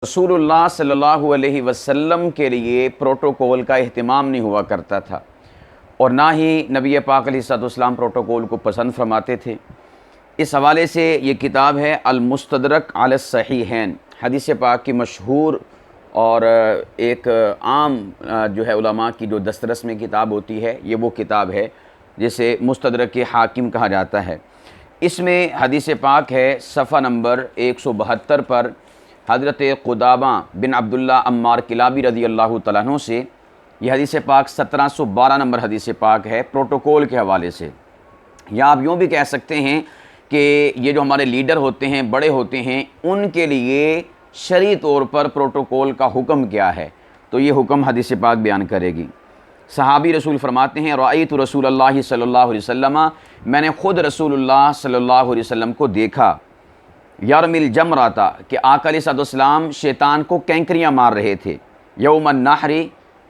रसूलुल्लाह सल्लल्लाहु अलैहि वसल्लम के लिए प्रोटोकॉल का एहतमाम नहीं हुआ करता था और ना ही नबी पाक अलैहिस्सलाम प्रोटोकॉल को पसंद फरमाते थे। इस हवाले से ये किताब है अल-मुस्तदरक अलस सहीहैन, हदीस पाक की मशहूर और एक आम जो है उलमा की जो दस्तरस में किताब होती है, ये वो किताब है जिसे मुस्तदरक हाकिम कहा जाता है। इसमें हदीस पाक है सफ़ा नंबर 172 पर हज़रत क़ुदामा बिन अब्दुल्ला अम्मार किलाबी रज़ी अल्लाह तआला अन्हु से यह हदीस पाक 1712 नंबर हदीस पाक है प्रोटोकॉल के हवाले से। या आप यूँ भी कह सकते हैं कि ये जो हमारे लीडर होते हैं, बड़े होते हैं, उनके लिए शरई तौर पर प्रोटोकॉल का हुक्म क्या है, तो ये हुक्म हदीस पाक बयान करेगी। सहाबी रसूल फरमाते हैं रअयतु रसूलल्लाह सल्लल्लाहु अलैहि वसल्लम, मैंने ख़ुद रसूलुल्लाह सल्लल्लाहु अलैहि वसल्लम को देखा, यरमिल जमराता कि आका अलैहिस्सलाम शैतान को कैंकरियाँ मार रहे थे, यौमन नहरी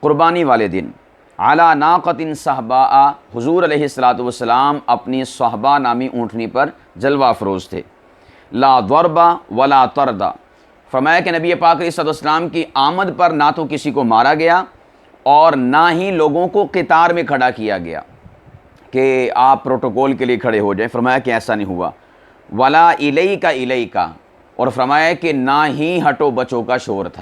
कुर्बानी वाले दिन, अला नाक़तिन सहबा, हुज़ूर अलैहिस्सलातु वस्सलाम अपनी सहबा नामी ऊँटनी पर जलवा अफरोज़ थे। ला दरबा वला तरदा, फरमाया कि नबी पाक अलैहिस्सलाम की आमद पर ना तो किसी को मारा गया और ना ही लोगों को क़तार में खड़ा किया गया कि आप प्रोटोकॉल के लिए खड़े हो जाएं। फरमाया कि ऐसा नहीं हुआ। वला इलैका इलैका, और फरमाया कि ना ही हटो बचो का शोर था।